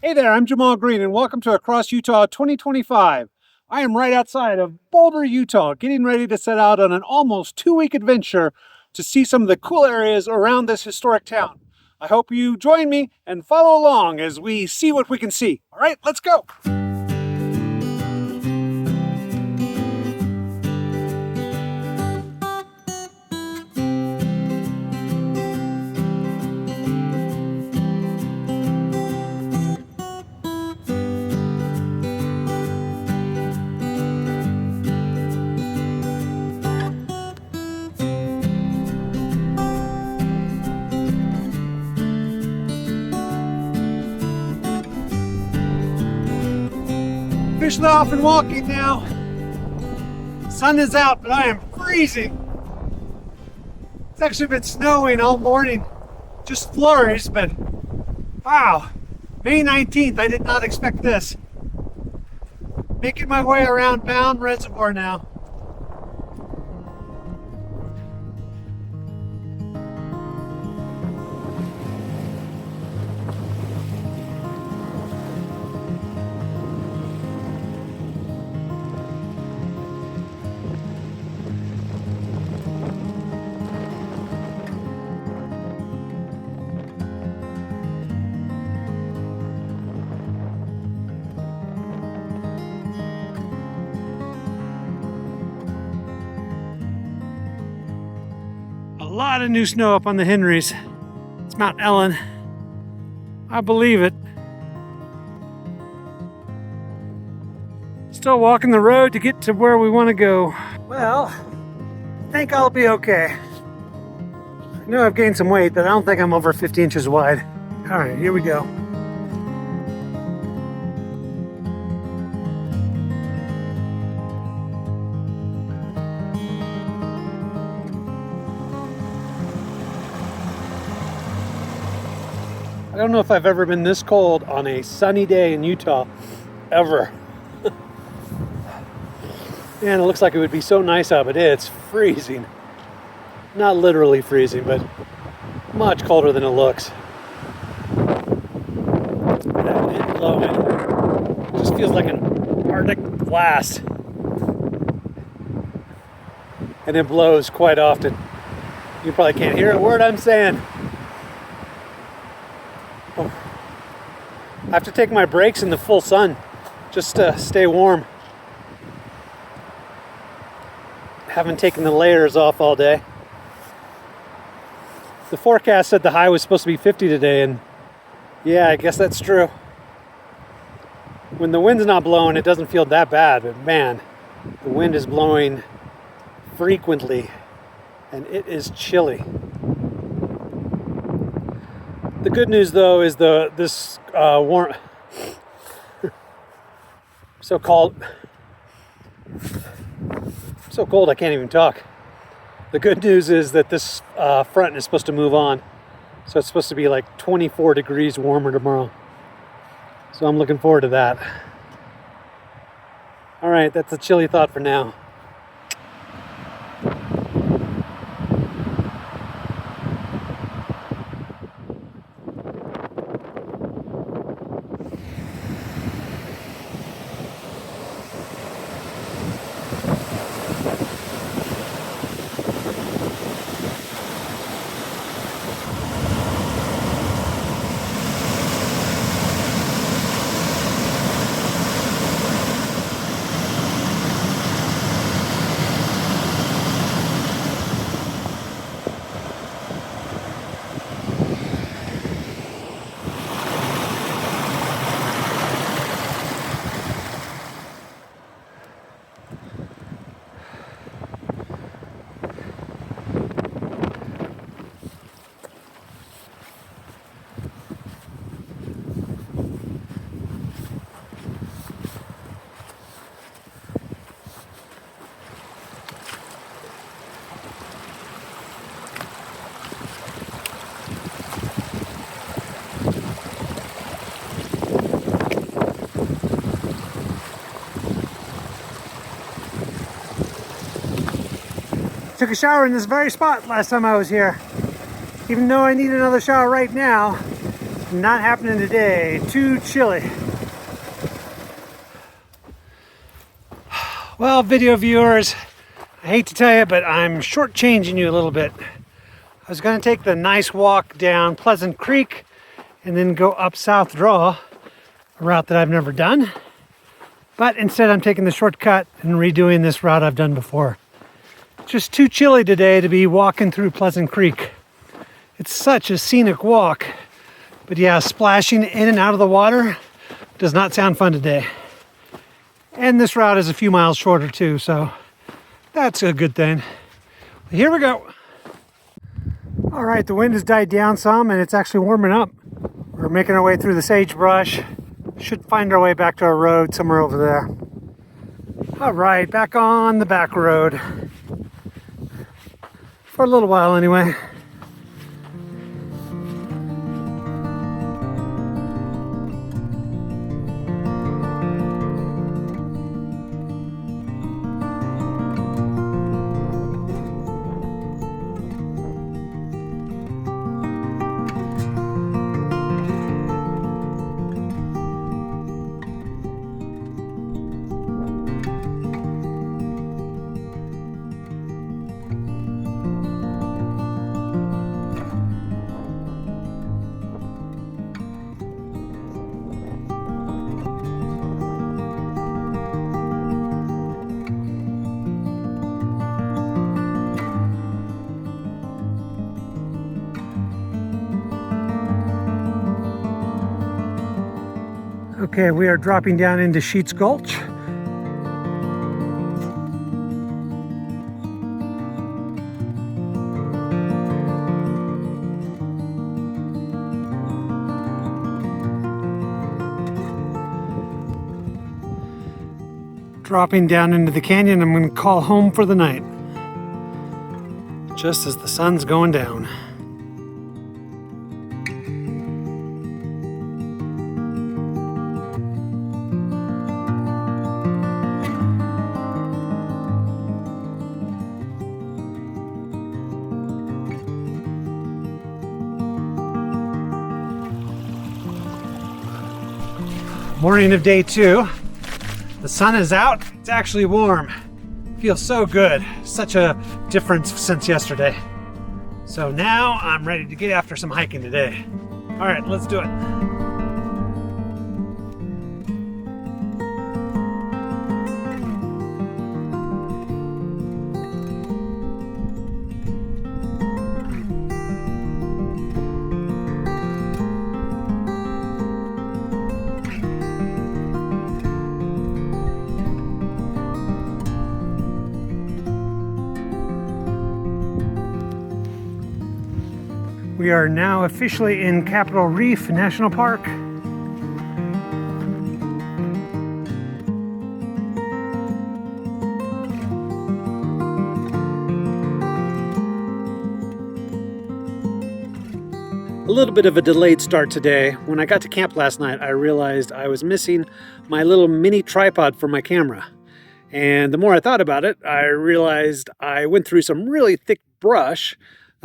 Hey there, I'm Jamal Green and welcome to Across Utah 2025. I am right outside of Boulder, Utah, getting ready to set out on an almost 2-week adventure to see some of the cool areas around this historic town. I hope you join me and follow along as we see what we can see. All right, let's go. Officially off and walking now. Sun is out, but I am freezing. It's actually been snowing all morning. Just flurries, but wow. May 19th, I did not expect this. Making my way around Bound Reservoir now. A lot of new snow up on the Henrys. It's Mount Ellen. I believe it. Still walking the road to get to where we want to go. Well, I think I'll be okay. I know I've gained some weight, but I don't think I'm over 50 inches wide. All right, here we go. I don't know if I've ever been this cold on a sunny day in Utah, ever. Man, it looks like it would be so nice out, but it's freezing. Not literally freezing, but much colder than it looks. That wind blowing. It just feels like an Arctic blast. And it blows quite often. You probably can't hear a word I'm saying. I have to take my breaks in the full sun just to stay warm. Haven't taken the layers off all day. The forecast said the high was supposed to be 50 today, and yeah, I guess that's true. When the wind's not blowing, it doesn't feel that bad, but man, the wind is blowing frequently, and it is chilly. The good news, though, is this warm, so cold I can't even talk. The good news is that this front is supposed to move on, so it's supposed to be like 24 degrees warmer tomorrow. So I'm looking forward to that. All right, that's a chilly thought for now. Took a shower in this very spot last time I was here. Even though I need another shower right now, Not happening today. Too chilly. Well, video viewers, I hate to tell you, but I'm shortchanging you a little bit. I was going to take the nice walk down Pleasant Creek and then go up South Draw, a route that I've never done. But instead I'm taking the shortcut and redoing this route I've done before. Just too chilly today to be walking through Pleasant Creek. It's such a scenic walk. But yeah, splashing in and out of the water does not sound fun today. And this route is a few miles shorter too, so that's a good thing. Here we go. All right, the wind has died down some and it's actually warming up. We're making our way through the sagebrush. Should find our way back to our road somewhere over there. All right, back on the back road. For a little while anyway. Okay, we are dropping down into Sheets Gulch. Dropping down into the canyon, I'm going to call home for the night. Just as the sun's going down. Morning of day 2. The sun is out. It's actually warm. Feels so good. Such a difference since yesterday. So now I'm ready to get after some hiking today. All right, let's do it. We are now officially in Capitol Reef National Park. A little bit of a delayed start today. When I got to camp last night, I realized I was missing my little mini tripod for my camera. And the more I thought about it, I realized I went through some really thick brush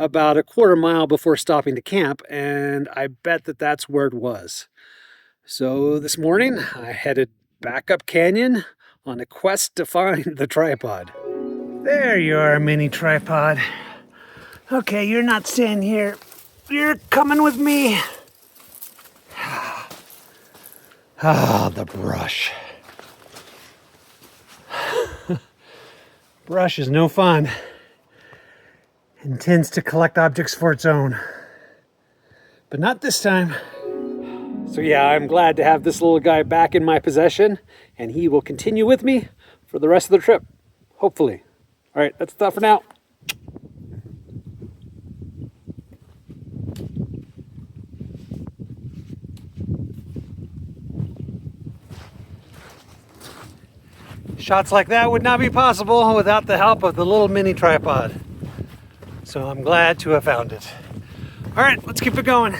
about a quarter mile before stopping to camp, and I bet that that's where it was. So this morning, I headed back up canyon on a quest to find the tripod. There you are, mini tripod. Okay, you're not staying here. You're coming with me. Ah, the brush. Brush is no fun. And tends to collect objects for its own. But not this time. So yeah, I'm glad to have this little guy back in my possession, and he will continue with me for the rest of the trip, hopefully. All right, that's enough for now. Shots like that would not be possible without the help of the little mini tripod. So I'm glad to have found it. All right, let's keep it going.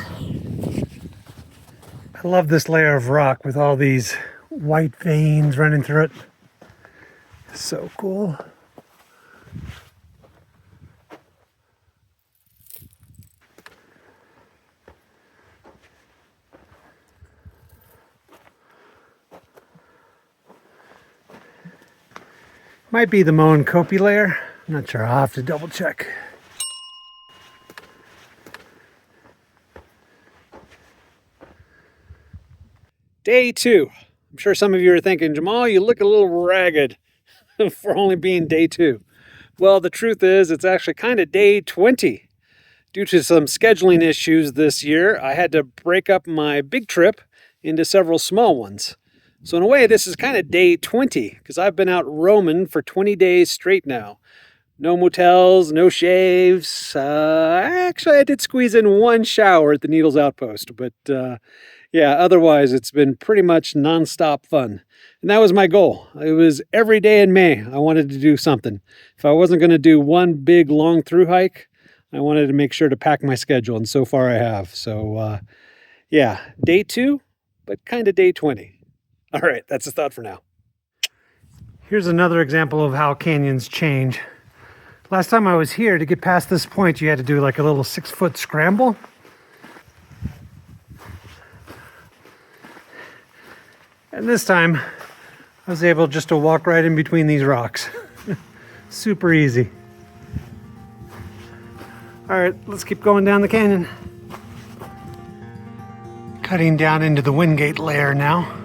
I love this layer of rock with all these white veins running through it. So cool. Might be the Moen Kopi layer. I'm not sure. I'll have to double check. Day 2. I'm sure some of you are thinking, Jamal, you look a little ragged for only being day 2. Well, the truth is it's actually kind of day 20. Due to some scheduling issues this year, I had to break up my big trip into several small ones. So in a way, this is kind of day 20 because I've been out roaming for 20 days straight now. No motels, no shaves. Actually, I did squeeze in one shower at the Needles Outpost, but yeah, otherwise it's been pretty much nonstop fun. And that was my goal. It was every day in May I wanted to do something. If I wasn't going to do one big long through hike, I wanted to make sure to pack my schedule, and so far I have. So yeah, day 2, but kind of day 20. All right, that's a thought for now. Here's another example of how canyons change. Last time I was here, to get past this point, you had to do like a little 6-foot scramble. And this time, I was able just to walk right in between these rocks. Super easy. All right, let's keep going down the canyon. Cutting down into the Wingate layer now.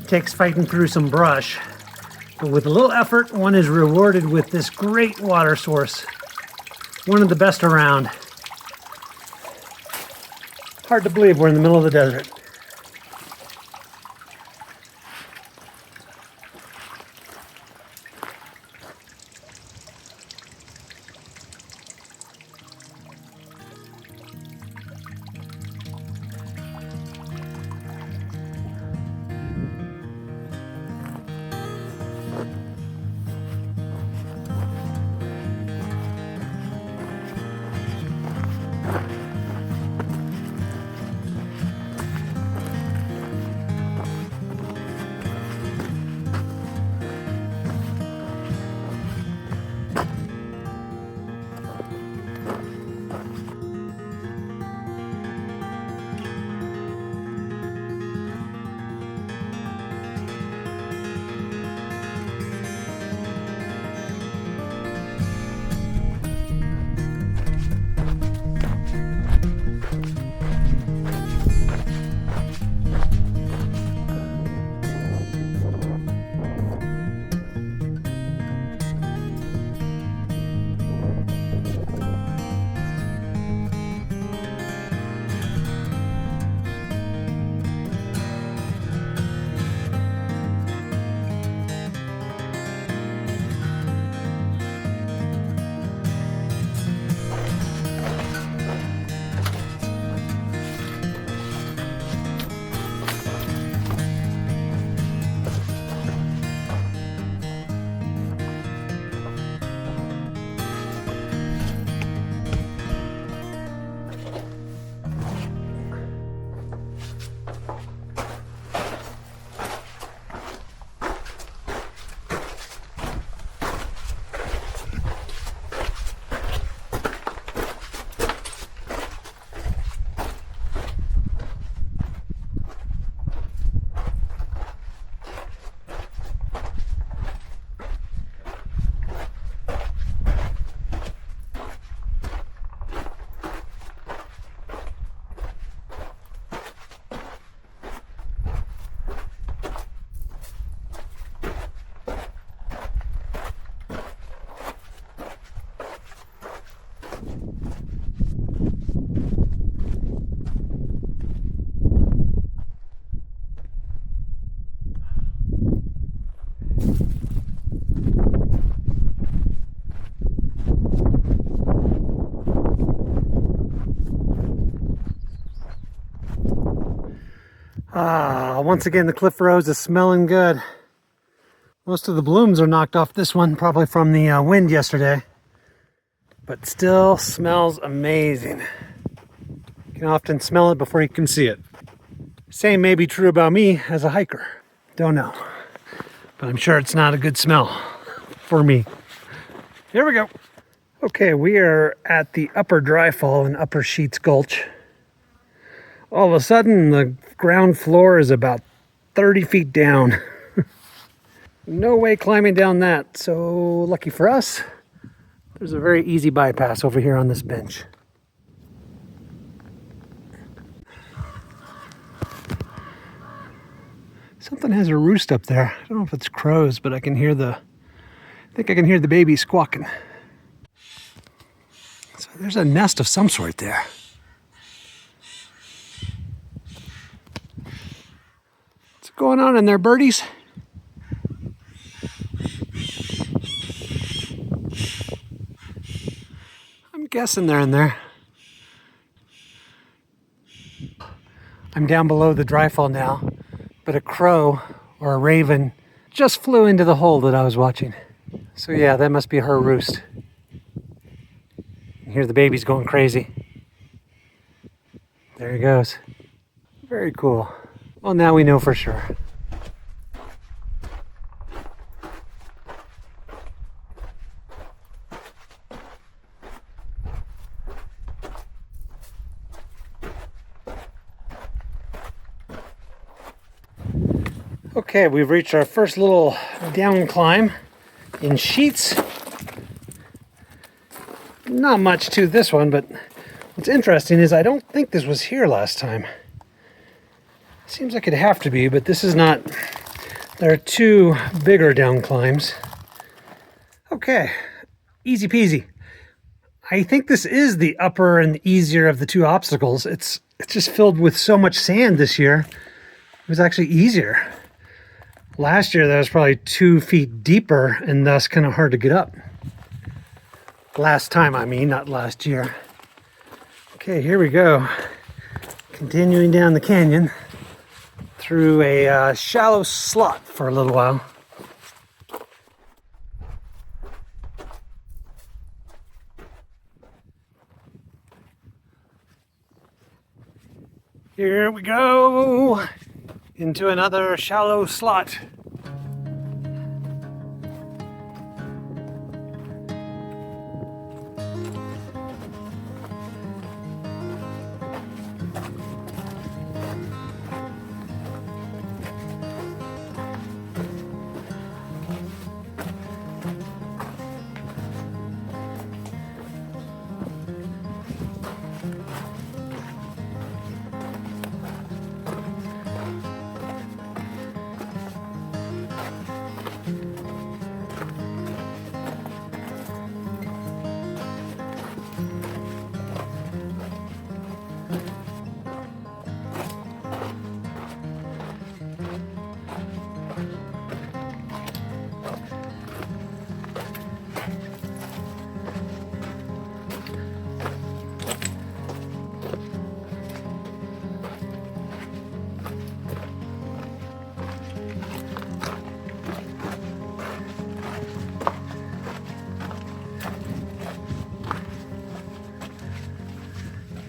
Takes fighting through some brush, but with a little effort, one is rewarded with this great water source. One of the best around. Hard to believe we're in the middle of the desert. Once again, the cliff rose is smelling good. Most of the blooms are knocked off this one, probably from the wind yesterday. But still smells amazing. You can often smell it before you can see it. Same may be true about me as a hiker. Don't know. But I'm sure it's not a good smell for me. Here we go. Okay, we are at the upper dry fall in upper Sheets Gulch. All of a sudden, the ground floor is about 30 feet down. No way climbing down that. So lucky for us, there's a very easy bypass over here on this bench. Something has a roost up there. I don't know if it's crows, but I think I can hear the baby squawking. So there's a nest of some sort there. What's going on in there, birdies? I'm guessing they're in there. I'm down below the dry fall now, but a crow or a raven just flew into the hole that I was watching. So yeah, that must be her roost. You hear the baby's going crazy. There he goes. Very cool. Well, now we know for sure. Okay, we've reached our first little down climb in Sheets. Not much to this one, but what's interesting is I don't think this was here last time. Seems like it'd have to be, but this is not. There are two bigger down climbs. Okay, easy peasy. I think this is the upper and the easier of the two obstacles. It's just filled with so much sand this year. It was actually easier. Last year that was probably 2 feet deeper and thus kind of hard to get up. Last time, I mean, not last year. Okay, here we go. Continuing down the canyon through a shallow slot for a little while. Here we go into another shallow slot.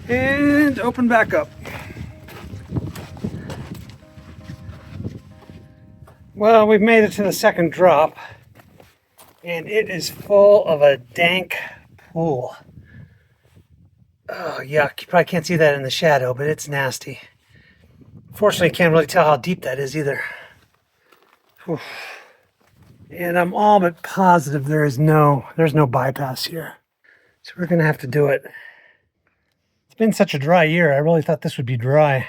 And open back up. Well, we've made it to the second drop, and it is full of a dank pool. Oh, yuck. You probably can't see that in the shadow, but it's nasty. Fortunately, you can't really tell how deep that is either. Whew. And I'm all but positive there's no bypass here. So we're going to have to do it. It's been such a dry year. I really thought this would be dry.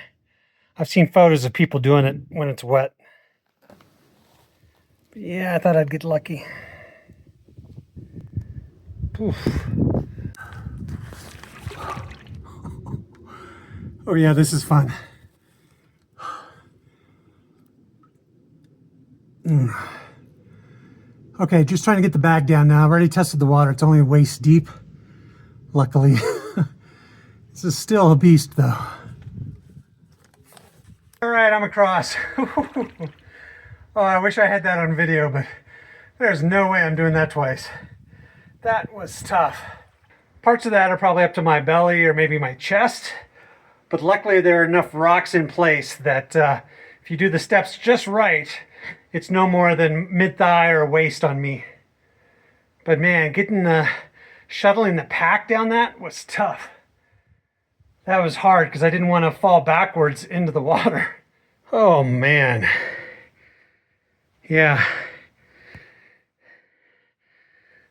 I've seen photos of people doing it when it's wet. But yeah, I thought I'd get lucky. Oof. Oh yeah, this is fun. Okay, just trying to get the bag down now. I've already tested the water. It's only waist deep, luckily. This is still a beast, though. All right, I'm across. Oh, I wish I had that on video, but there's no way I'm doing that twice. That was tough. Parts of that are probably up to my belly or maybe my chest, but luckily there are enough rocks in place that if you do the steps just right, it's no more than mid-thigh or waist on me. But man, shuttling the pack down that was tough. That was hard because I didn't want to fall backwards into the water. Oh man. Yeah.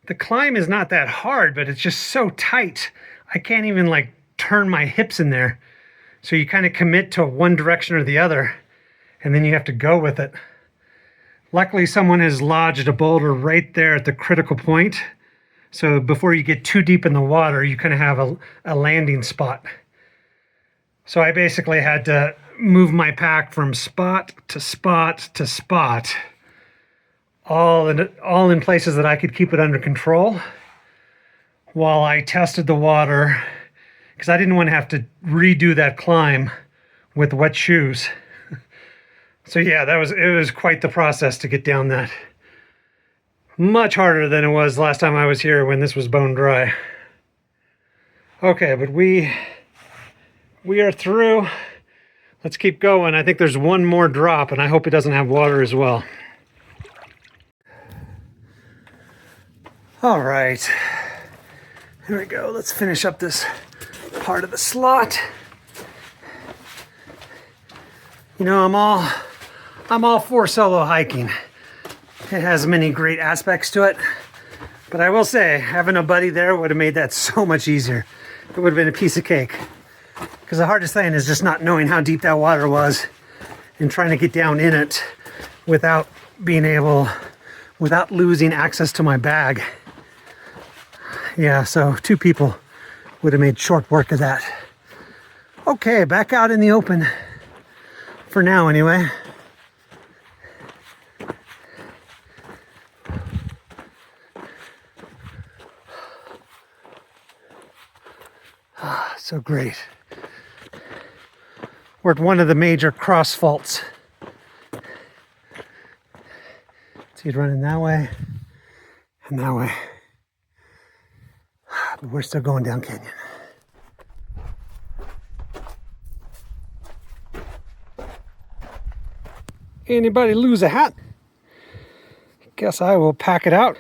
The climb is not that hard, but it's just so tight. I can't even like turn my hips in there. So you kind of commit to one direction or the other, and then you have to go with it. Luckily, someone has lodged a boulder right there at the critical point. So before you get too deep in the water, you kind of have a landing spot. So I basically had to move my pack from spot to spot to spot, all in places that I could keep it under control while I tested the water, because I didn't want to have to redo that climb with wet shoes. So yeah, it was quite the process to get down that. Much harder than it was last time I was here when this was bone dry. Okay, but we are through. Let's keep going. I think there's one more drop, and I hope it doesn't have water as well. All right, here we go. Let's finish up this part of the slot. You know, I'm all for solo hiking. It has many great aspects to it, but I will say having a buddy there would have made that so much easier. It would have been a piece of cake. Because the hardest thing is just not knowing how deep that water was and trying to get down in it without losing access to my bag. Yeah, so 2 people would have made short work of that. Okay, back out in the open. For now, anyway. Ah, so great. We're at one of the major cross faults. So you'd run in that way and that way. But we're still going down canyon. Anybody lose a hat? Guess I will pack it out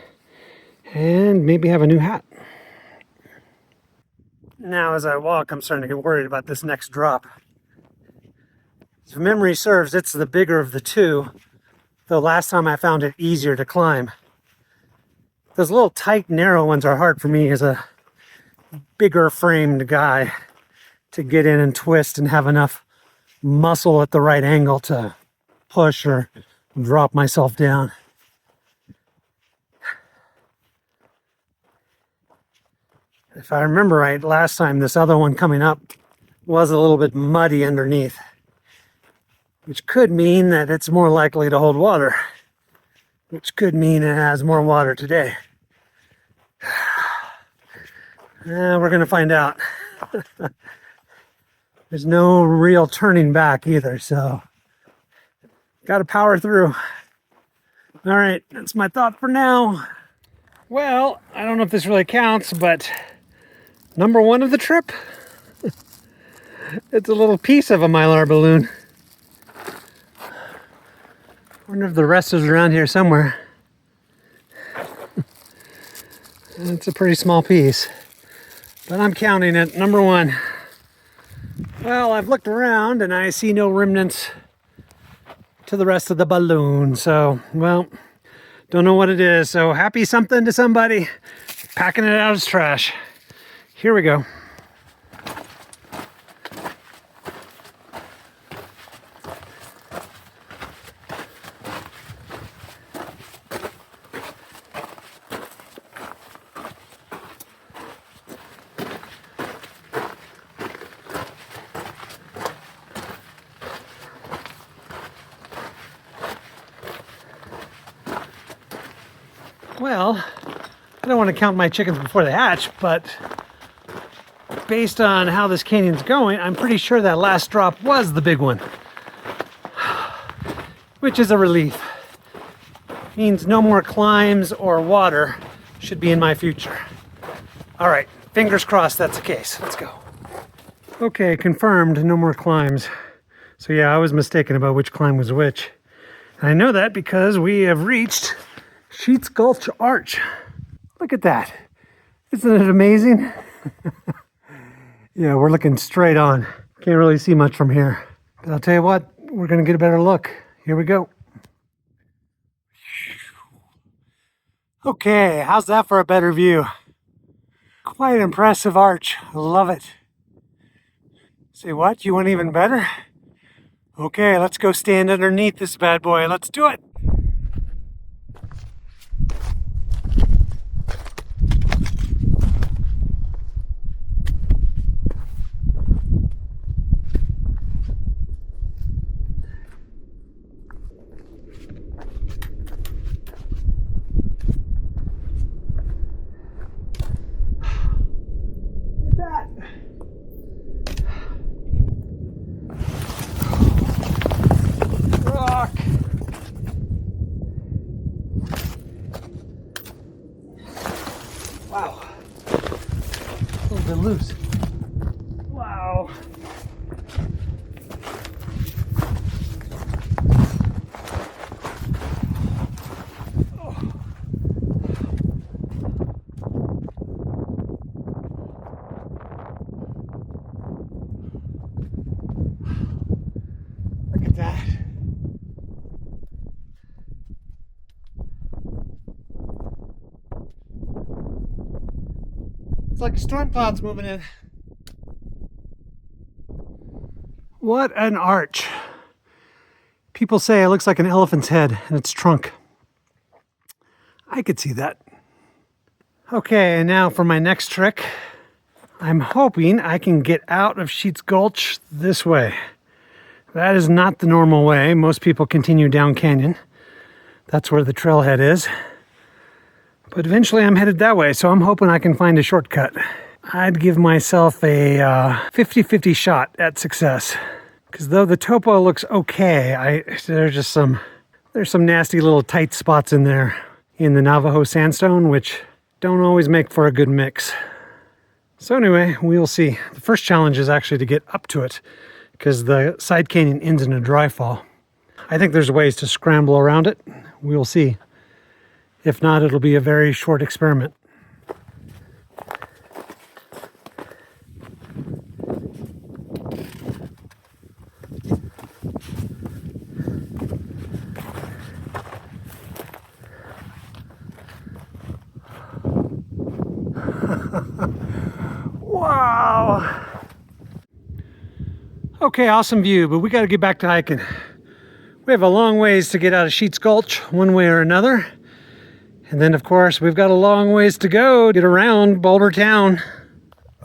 and maybe have a new hat. Now as I walk, I'm starting to get worried about this next drop. If memory serves, it's the bigger of the 2, though last time I found it easier to climb. Those little tight, narrow ones are hard for me as a bigger framed guy to get in and twist and have enough muscle at the right angle to push or drop myself down. If I remember right, last time this other one coming up was a little bit muddy underneath, which could mean that it's more likely to hold water, which could mean it has more water today. We're going to find out. There's no real turning back either, so got to power through. All right, that's my thought for now. Well, I don't know if this really counts, but number 1 of the trip, it's a little piece of a Mylar balloon. I wonder if the rest is around here somewhere. It's a pretty small piece, but I'm counting it. Number 1. Well, I've looked around and I see no remnants to the rest of the balloon. So, well, don't know what it is. So happy something to somebody packing it out as trash. Here we go. Well, I don't want to count my chickens before they hatch, but based on how this canyon's going, I'm pretty sure that last drop was the big one. which is a relief. Means no more climbs or water should be in my future. All right, fingers crossed that's the case. Let's go. Okay, confirmed, no more climbs. So yeah, I was mistaken about which climb was which. And I know that because we have reached Sheets Gulch Arch. Look at that. Isn't it amazing? Yeah, we're looking straight on. Can't really see much from here. But I'll tell you what, we're gonna get a better look. Here we go. Okay, how's that for a better view? Quite impressive arch. I love it. Say what? You want even better? Okay, let's go stand underneath this bad boy. Let's do it. Wow. A little bit loose. Wow. Oh. Look at that. It's like a storm cloud's moving in. What an arch. People say it looks like an elephant's head and its trunk. I could see that. Okay, and now for my next trick. I'm hoping I can get out of Sheets Gulch this way. That is not the normal way. Most people continue down canyon. That's where the trailhead is. But eventually I'm headed that way, so I'm hoping I can find a shortcut. I'd give myself a 50-50 shot at success. Because though the topo looks okay, there's some nasty little tight spots in there in the Navajo sandstone, which don't always make for a good mix. So anyway, we'll see. The first challenge is actually to get up to it, because the side canyon ends in a dry fall. I think there's ways to scramble around it. We'll see. If not, it'll be a very short experiment. Wow! Okay, awesome view, but we got to get back to hiking. We have a long ways to get out of Sheets Gulch, one way or another. And then, of course, we've got a long ways to go to get around Boulder Town.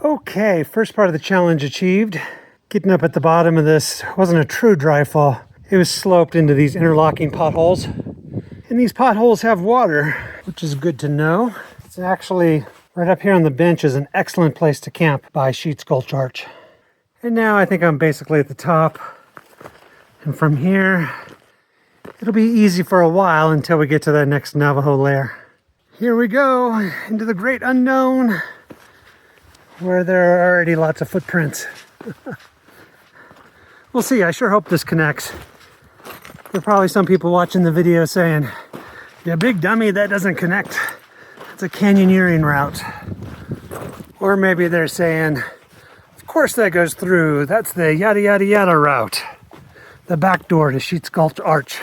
Okay, first part of the challenge achieved. Getting up at the bottom of this wasn't a true dry fall. It was sloped into these interlocking potholes. And these potholes have water, which is good to know. It's actually right up here on the bench is an excellent place to camp by Sheets Gulch Arch. And now I think I'm basically at the top. And from here, it'll be easy for a while until we get to that next Navajo lair. Here we go into the great unknown, where there are already lots of footprints. We'll see. I sure hope this connects. There are probably some people watching the video saying, "Yeah, big dummy, that doesn't connect. It's a canyoneering route." Or maybe they're saying, "Of course that goes through. That's the yada yada yada route. The back door to Sheets Gulch Arch."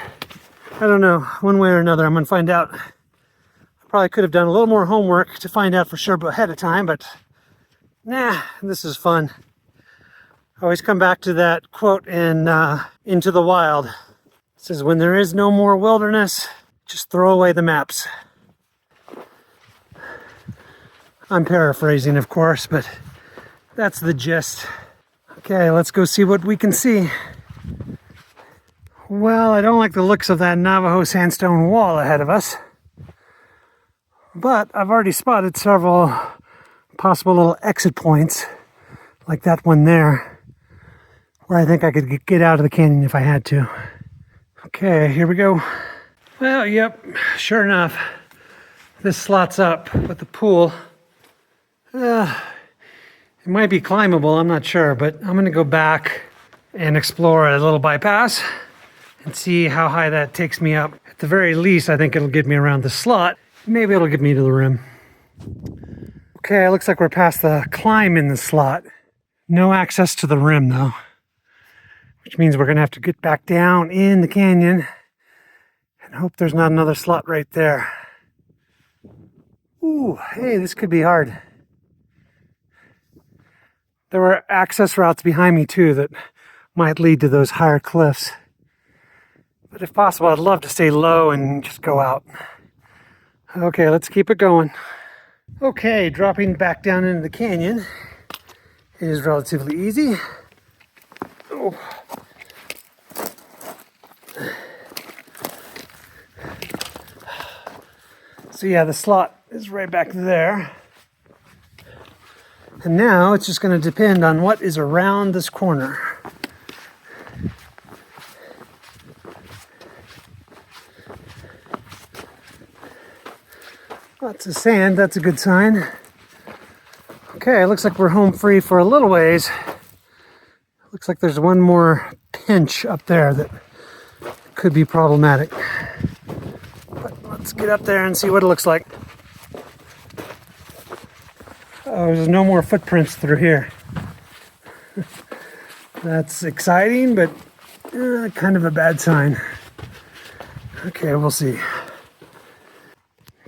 I don't know, one way or another, I'm gonna find out. I probably could have done a little more homework to find out for sure ahead of time, but nah, this is fun. I always come back to that quote in Into the Wild. It says, "When there is no more wilderness, just throw away the maps." I'm paraphrasing, of course, but that's the gist. Okay, let's go see what we can see. Well, I don't like the looks of that Navajo sandstone wall ahead of us. But I've already spotted several possible little exit points, like that one there, where I think I could get out of the canyon if I had to. Okay, here we go. Well, yep, sure enough, this slots up with the pool. It might be climbable, I'm not sure, but I'm gonna go back and explore a little bypass and see how high that takes me up. At the very least, I think it'll get me around the slot. Maybe it'll get me to the rim. Okay, it looks like we're past the climb in the slot. No access to the rim though, which means we're gonna have to get back down in the canyon and hope there's not another slot right there. Ooh, hey, this could be hard. There were access routes behind me too that might lead to those higher cliffs. But if possible, I'd love to stay low and just go out. Okay, let's keep it going. Okay, dropping back down into the canyon is relatively easy. Oh. So yeah, the slot is right back there. And now it's just going to depend on what is around this corner. Lots of sand, that's a good sign. Okay, looks like we're home free for a little ways. Looks like there's one more pinch up there that could be problematic. But let's get up there and see what it looks like. Oh, there's no more footprints through here. That's exciting, but kind of a bad sign. Okay, we'll see.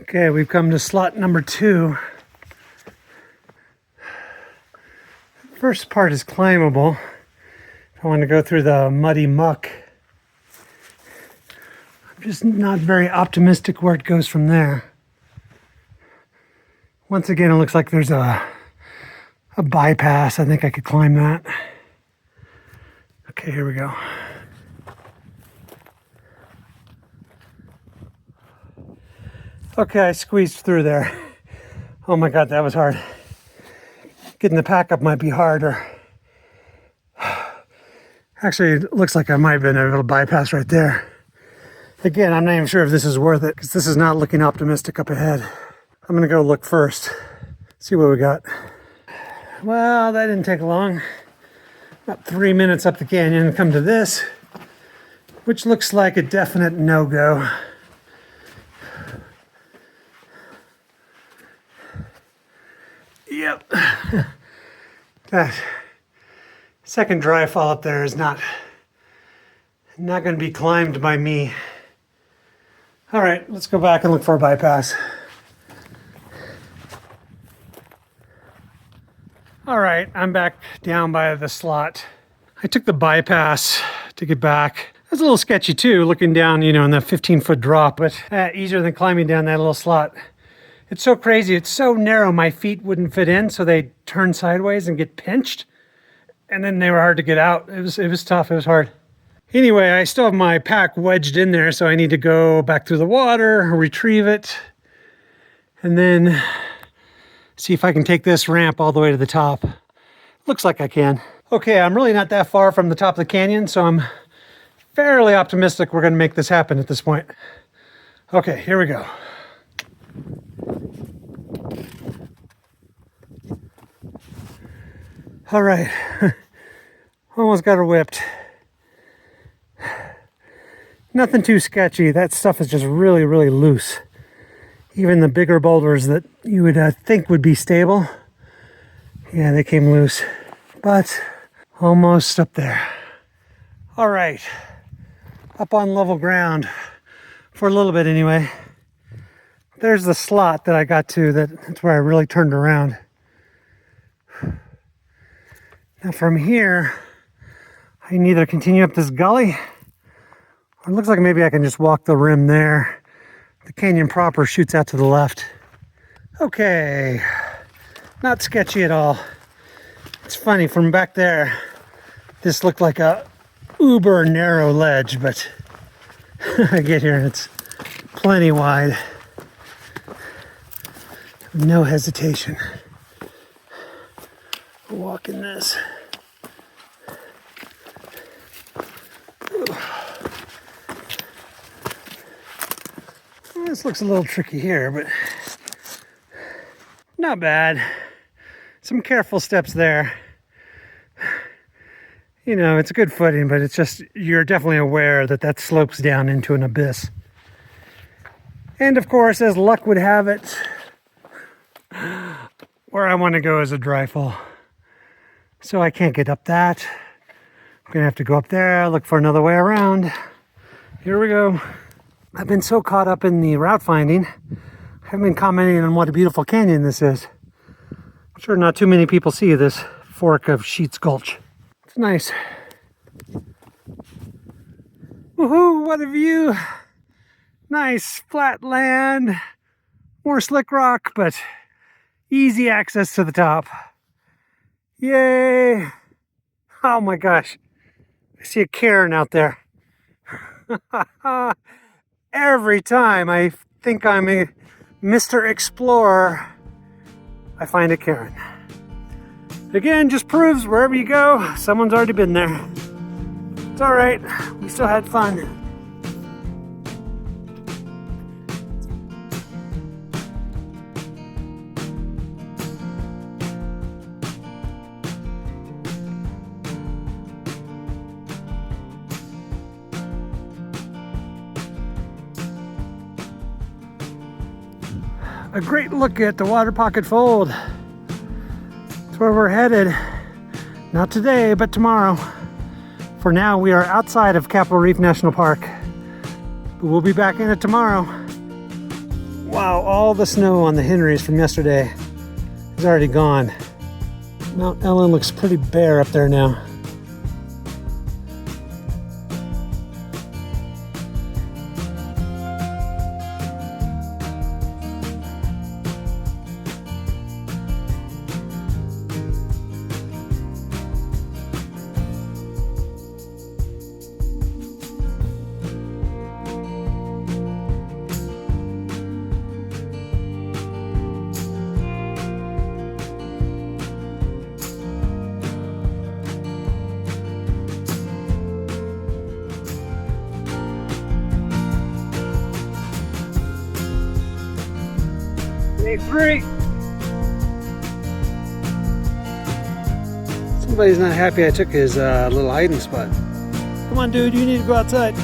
Okay, we've come to slot number 2. The first part is climbable. I want to go through the muddy muck. I'm just not very optimistic where it goes from there. Once again, it looks like there's a bypass. I think I could climb that. Okay, here we go. Okay, I squeezed through there. Oh my God, that was hard. Getting the pack up might be harder. Actually, it looks like I might have been able to bypass right there. Again, I'm not even sure if this is worth it because this is not looking optimistic up ahead. I'm gonna go look first, see what we got. Well, that didn't take long. About 3 minutes up the canyon and come to this, which looks like a definite no-go. Yep. That second dry fall up there is not going to be climbed by me. All right, let's go back and look for a bypass. All right, I'm back down by the slot. I took the bypass to get back. It was a little sketchy too, looking down, in the 15-foot drop, but easier than climbing down that little slot. It's so crazy, it's so narrow, my feet wouldn't fit in, so they turn sideways and get pinched. And then they were hard to get out. It was tough, it was hard. Anyway, I still have my pack wedged in there, so I need to go back through the water, retrieve it, and then see if I can take this ramp all the way to the top. Looks like I can. Okay, I'm really not that far from the top of the canyon, so I'm fairly optimistic we're gonna make this happen at this point. Okay, here we go. All right, almost got her whipped. Nothing too sketchy. That stuff is just really, really loose. Even the bigger boulders that you would think would be stable, yeah, they came loose. But almost up there. All right, up on level ground for a little bit anyway. There's the slot that I got to. That's where I really turned around. Now from here, I can either continue up this gully, or it looks like maybe I can just walk the rim there. The canyon proper shoots out to the left. Okay, not sketchy at all. It's funny, from back there, this looked like a uber narrow ledge, but I get here and it's plenty wide. No hesitation. Walk in this. This looks a little tricky here, but not bad. Some careful steps there. You know, it's a good footing, but it's just, you're definitely aware that that slopes down into an abyss. And of course, as luck would have it, where I want to go is a dry fall. So I can't get up that. I'm gonna have to go up there, look for another way around. Here we go. I've been so caught up in the route finding, I haven't been commenting on what a beautiful canyon this is. I'm sure not too many people see this fork of Sheets Gulch. It's nice. Woohoo, what a view. Nice flat land, more slick rock, but easy access to the top. Yay. Oh my gosh. I see a cairn out there. Every time I think I'm a Mr. Explorer, I find a cairn. Again, just proves wherever you go, someone's already been there. It's all right, we still had fun. A great look at the Water Pocket Fold. That's where we're headed. Not today, but tomorrow. For now, we are outside of Capitol Reef National Park, but we'll be back in it tomorrow. Wow, all the snow on the Henrys from yesterday is already gone. Mount Ellen looks pretty bare up there now. Day 3. Somebody's not happy I took his little hiding spot. Come on, dude, you need to go outside.